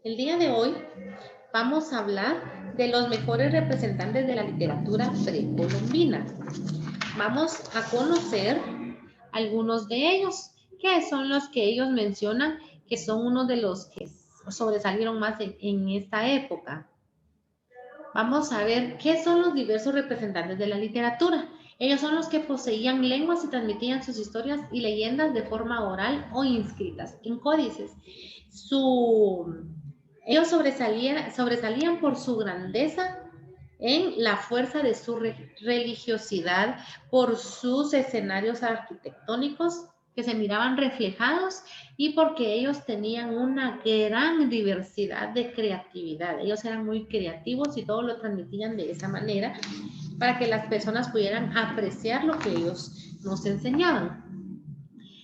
El día de hoy vamos a hablar de los mejores representantes de la literatura precolombina. Vamos a conocer algunos de ellos, que son los que ellos mencionan que son uno de los que sobresalieron más en esta época. Vamos a ver qué son los diversos representantes de la literatura. Ellos son los que poseían lenguas y transmitían sus historias y leyendas de forma oral o inscritas en códices. Ellos sobresalían por su grandeza en la fuerza de su religiosidad, por sus escenarios arquitectónicos que se miraban reflejados y porque ellos tenían una gran diversidad de creatividad. Ellos eran muy creativos y todo lo transmitían de esa manera para que las personas pudieran apreciar lo que ellos nos enseñaban.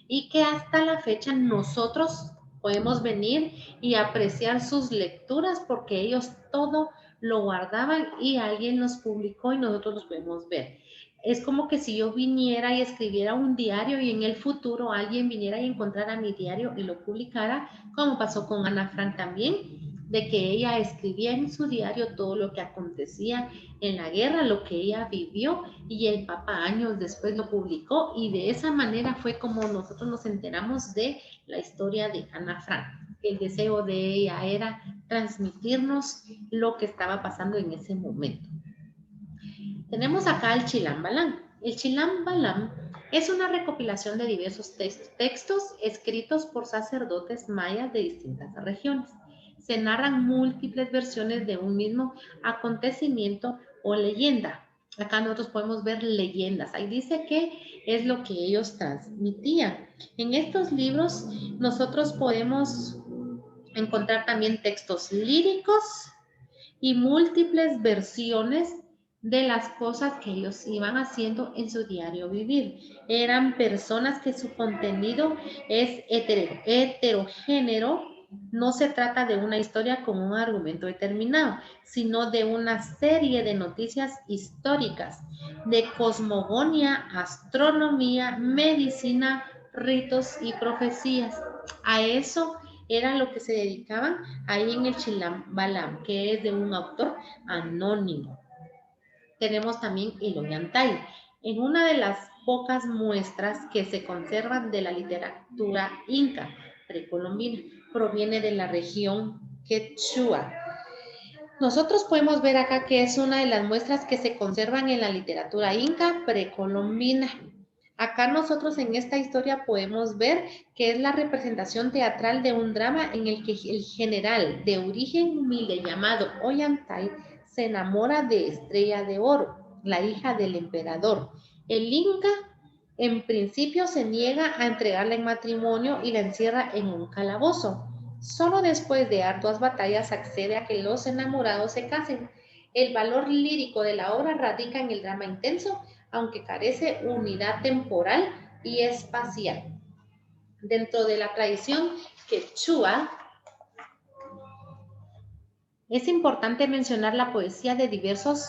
Y que hasta la fecha nosotros podemos venir y apreciar sus lecturas porque ellos todo lo guardaban y alguien los publicó y nosotros los podemos ver. Es como que si yo viniera y escribiera un diario y en el futuro alguien viniera y encontrara mi diario y lo publicara, como pasó con Ana Frank también, de que ella escribía en su diario todo lo que acontecía en la guerra, lo que ella vivió, y el Papa años después lo publicó, y de esa manera fue como nosotros nos enteramos de la historia de Ana Frank. El deseo de ella era transmitirnos lo que estaba pasando en ese momento. Tenemos acá el Chilam Balam. El Chilam Balam es una recopilación de diversos textos escritos por sacerdotes mayas de distintas regiones. Se narran múltiples versiones de un mismo acontecimiento o leyenda. Acá nosotros podemos ver leyendas. Ahí dice que es lo que ellos transmitían. En estos libros nosotros podemos encontrar también textos líricos y múltiples versiones de las cosas que ellos iban haciendo en su diario vivir. Eran personas que su contenido es heterogéneo. No se trata de una historia con un argumento determinado, sino de una serie de noticias históricas, de cosmogonía, astronomía, medicina, ritos y profecías. A eso era lo que se dedicaban ahí en el Chilam Balam, que es de un autor anónimo. Tenemos también el Ollantay, en una de las pocas muestras que se conservan de la literatura inca precolombina. Proviene de la región Quechua. Nosotros podemos ver acá que es una de las muestras que se conservan en la literatura inca precolombina. Acá nosotros en esta historia podemos ver que es la representación teatral de un drama en el que el general de origen humilde llamado Ollantay se enamora de Estrella de Oro, la hija del emperador. El inca en principio se niega a entregarla en matrimonio y la encierra en un calabozo. Solo después de arduas batallas accede a que los enamorados se casen. El valor lírico de la obra radica en el drama intenso, aunque carece unidad temporal y espacial. Dentro de la tradición quechua, es importante mencionar la poesía de diversos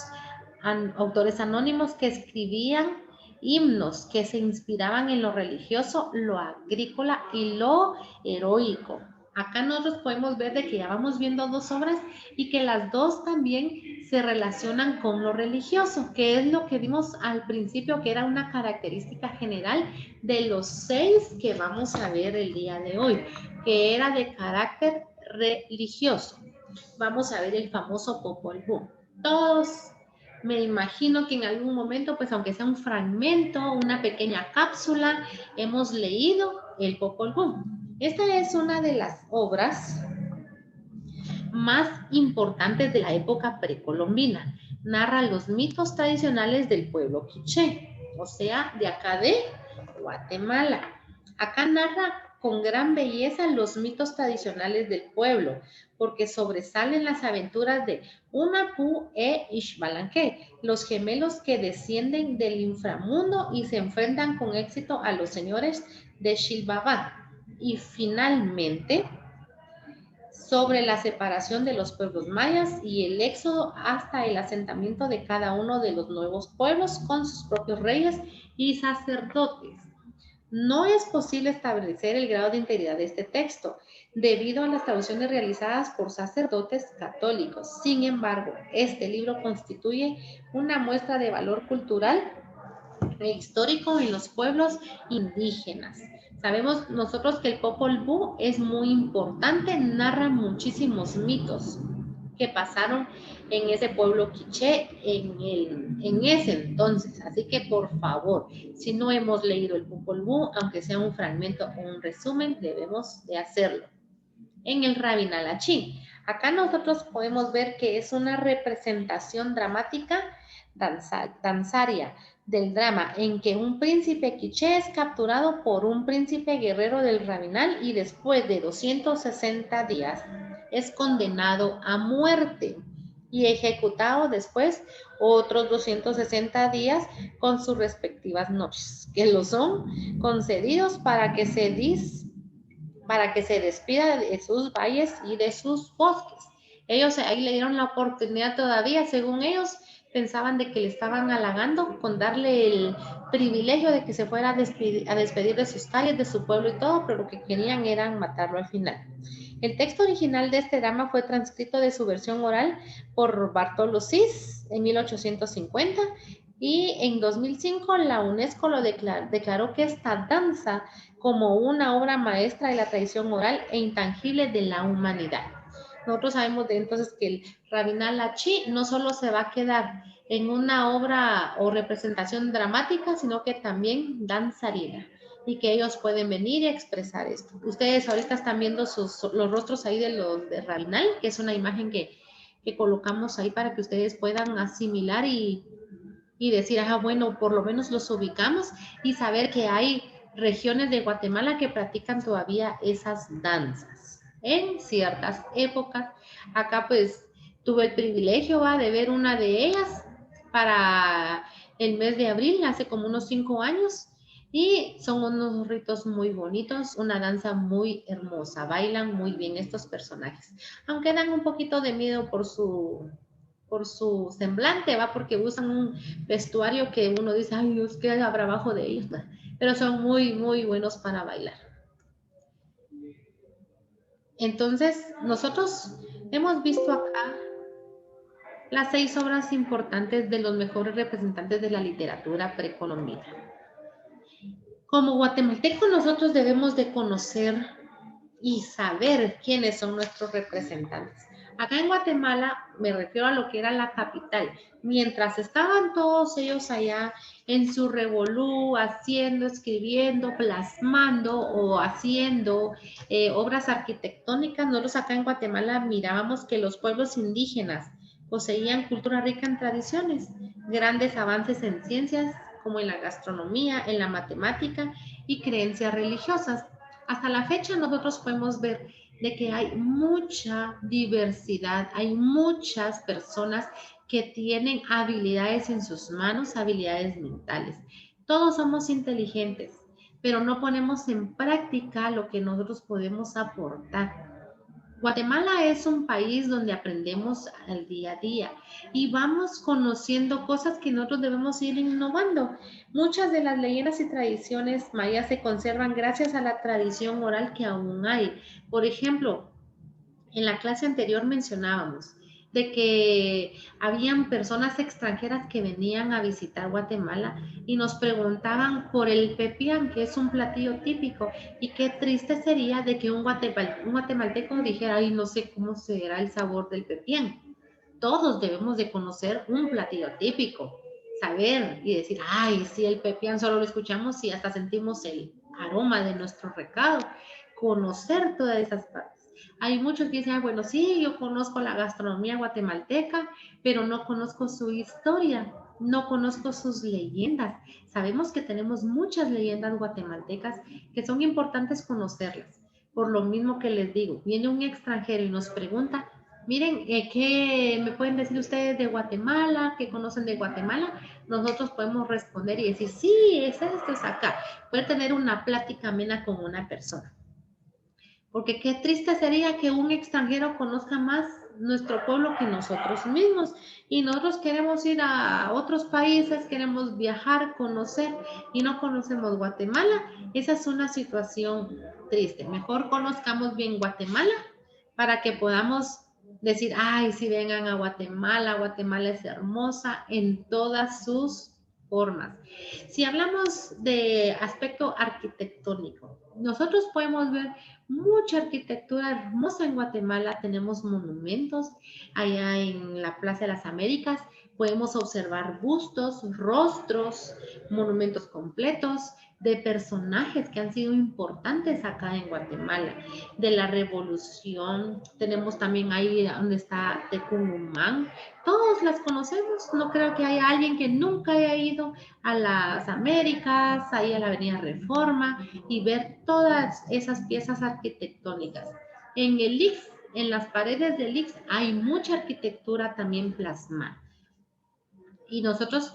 autores anónimos que escribían himnos que se inspiraban en lo religioso, lo agrícola y lo heroico. Acá nosotros podemos ver de que ya vamos viendo dos obras y que las dos también se relacionan con lo religioso, que es lo que vimos al principio, que era una característica general de los 6 que vamos a ver el día de hoy, que era de carácter religioso. Vamos a ver el famoso Popol Vuh. Todos me imagino que en algún momento, pues aunque sea un fragmento, una pequeña cápsula, hemos leído el Popol Vuh. Esta es una de las obras más importantes de la época precolombina. Narra los mitos tradicionales del pueblo quiché, o sea, de acá de Guatemala. Acá narra con gran belleza los mitos tradicionales del pueblo, porque sobresalen las aventuras de Unapu e Ixbalanque, los gemelos que descienden del inframundo y se enfrentan con éxito a los señores de Xilbabá. Y finalmente, sobre la separación de los pueblos mayas y el éxodo hasta el asentamiento de cada uno de los nuevos pueblos con sus propios reyes y sacerdotes. No es posible establecer el grado de integridad de este texto debido a las traducciones realizadas por sacerdotes católicos. Sin embargo, este libro constituye una muestra de valor cultural e histórico en los pueblos indígenas. Sabemos nosotros que el Popol Vuh es muy importante, narra muchísimos mitos que pasaron en ese pueblo quiché en ese entonces. Así que por favor, si no hemos leído el Popol Vuh, aunque sea un fragmento o un resumen, debemos de hacerlo. En el Rabinalachí, acá nosotros podemos ver que es una representación dramática danzaria del drama en que un príncipe quiché es capturado por un príncipe guerrero del Rabinal y después de 260 días es condenado a muerte y ejecutado después otros 260 días con sus respectivas noches, que lo son concedidos para que se despida de sus valles y de sus bosques. Ellos ahí le dieron la oportunidad todavía, según ellos, pensaban de que le estaban halagando con darle el privilegio de que se fuera a despedir de sus calles, de su pueblo y todo, pero lo que querían era matarlo al final. El texto original de este drama fue transcrito de su versión oral por Bartolo Sis en 1850 y en 2005 la UNESCO lo declaró que esta danza como una obra maestra de la tradición oral e intangible de la humanidad. Nosotros sabemos de entonces que el Rabinal-Achí no solo se va a quedar en una obra o representación dramática, sino que también danzarina y que ellos pueden venir y expresar esto. Ustedes ahorita están viendo los rostros ahí de los de Rabinal, que es una imagen que colocamos ahí para que ustedes puedan asimilar y decir, ajá, bueno, por lo menos los ubicamos y saber que hay regiones de Guatemala que practican todavía esas danzas en ciertas épocas. Acá pues tuve el privilegio de ver una de ellas para el mes de abril, hace como unos 5 años, y son unos ritos muy bonitos, una danza muy hermosa, bailan muy bien estos personajes, aunque dan un poquito de miedo por su semblante, porque usan un vestuario que uno dice, ay Dios, ¿qué habrá abajo de ellos? Pero son muy, muy buenos para bailar. Entonces, nosotros hemos visto acá las 6 obras importantes de los mejores representantes de la literatura precolombina. Como guatemaltecos, nosotros debemos de conocer y saber quiénes son nuestros representantes. Acá en Guatemala, me refiero a lo que era la capital, mientras estaban todos ellos allá en su revolú, haciendo, escribiendo, plasmando o haciendo obras arquitectónicas, nosotros acá en Guatemala mirábamos que los pueblos indígenas poseían cultura rica en tradiciones, grandes avances en ciencias como en la gastronomía, en la matemática y creencias religiosas. Hasta la fecha nosotros podemos ver de que hay mucha diversidad, hay muchas personas que tienen habilidades en sus manos, habilidades mentales. Todos somos inteligentes, pero no ponemos en práctica lo que nosotros podemos aportar. Guatemala es un país donde aprendemos al día a día y vamos conociendo cosas que nosotros debemos ir innovando. Muchas de las leyendas y tradiciones mayas se conservan gracias a la tradición oral que aún hay. Por ejemplo, en la clase anterior mencionábamos de que habían personas extranjeras que venían a visitar Guatemala y nos preguntaban por el pepián, que es un platillo típico, y qué triste sería de que un guatemalteco dijera, ay, no sé cómo será el sabor del pepián. Todos debemos de conocer un platillo típico, saber y decir, ay, sí, el pepián solo lo escuchamos y hasta sentimos el aroma de nuestro recado, conocer todas esas partes. Hay muchos que dicen, bueno, sí, yo conozco la gastronomía guatemalteca, pero no conozco su historia, no conozco sus leyendas. Sabemos que tenemos muchas leyendas guatemaltecas que son importantes conocerlas. Por lo mismo que les digo, viene un extranjero y nos pregunta, miren, ¿qué me pueden decir ustedes de Guatemala? ¿Qué conocen de Guatemala? Nosotros podemos responder y decir, sí, es esto, es acá. Poder tener una plática amena con una persona. Porque qué triste sería que un extranjero conozca más nuestro pueblo que nosotros mismos. Y nosotros queremos ir a otros países, queremos viajar, conocer y no conocemos Guatemala. Esa es una situación triste. Mejor conozcamos bien Guatemala para que podamos decir, ay, si vengan a Guatemala, Guatemala es hermosa en todas sus formas. Si hablamos de aspecto arquitectónico, nosotros podemos ver mucha arquitectura hermosa en Guatemala, tenemos monumentos, allá en la Plaza de las Américas podemos observar bustos, rostros, monumentos completos de personajes que han sido importantes acá en Guatemala. De la revolución, tenemos también ahí donde está Tecumumán, todos las conocemos, no creo que haya alguien que nunca haya ido a las Américas, ahí a la Avenida Reforma y ver todas esas piezas arquitectónicas. En el IX, en las paredes del IX hay mucha arquitectura también plasmada. Y nosotros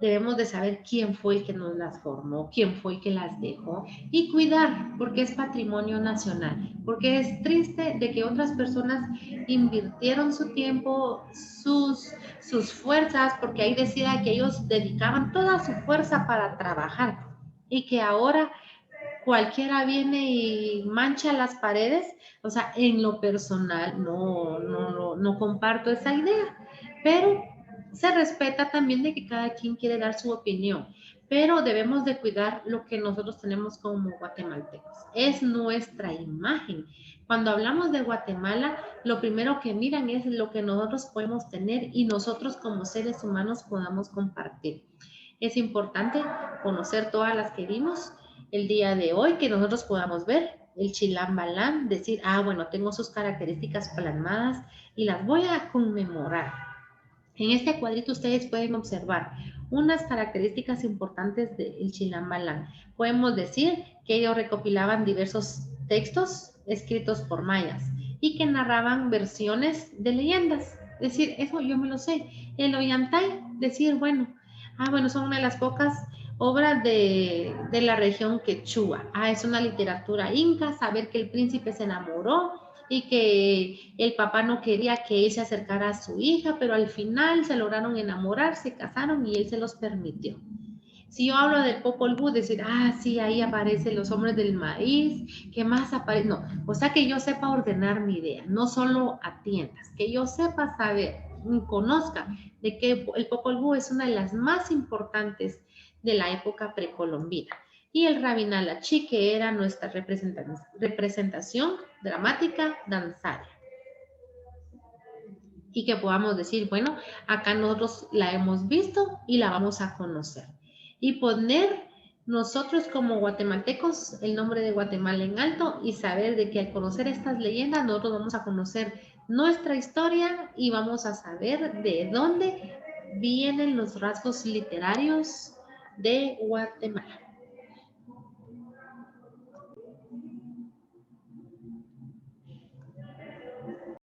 debemos de saber quién fue el que nos las formó, quién fue el que las dejó y cuidar, porque es patrimonio nacional, porque es triste de que otras personas invirtieron su tiempo, sus fuerzas, porque ahí decía que ellos dedicaban toda su fuerza para trabajar y que ahora cualquiera viene y mancha las paredes. O sea, en lo personal no comparto esa idea, pero se respeta también de que cada quien quiere dar su opinión, pero debemos de cuidar lo que nosotros tenemos como guatemaltecos. Es nuestra imagen. Cuando hablamos de Guatemala, lo primero que miran es lo que nosotros podemos tener y nosotros como seres humanos podamos compartir. Es importante conocer todas las que vimos el día de hoy, que nosotros podamos ver el Chilambalán, decir, ah, bueno, tengo sus características plasmadas y las voy a conmemorar. En este cuadrito ustedes pueden observar unas características importantes del Chilambalán. Podemos decir que ellos recopilaban diversos textos escritos por mayas y que narraban versiones de leyendas. Es decir, eso yo me lo sé. El Ollantay, decir, bueno, son una de las pocas obras de la región quechua. Es una literatura inca, saber que el príncipe se enamoró y que el papá no quería que él se acercara a su hija, pero al final se lograron enamorar, se casaron y él se los permitió. Si yo hablo del Popol Vuh, decir, sí, ahí aparecen los hombres del maíz, ¿qué más aparece? No, o sea, que yo sepa ordenar mi idea, no solo atiendas, que yo sepa saber, conozca de que el Popol Vuh es una de las más importantes de la época precolombina. Y el Rabinalachi, que era nuestra representación dramática danzaria. Y que podamos decir, bueno, acá nosotros la hemos visto y la vamos a conocer. Y poner nosotros como guatemaltecos el nombre de Guatemala en alto y saber de que al conocer estas leyendas nosotros vamos a conocer nuestra historia y vamos a saber de dónde vienen los rasgos literarios de Guatemala.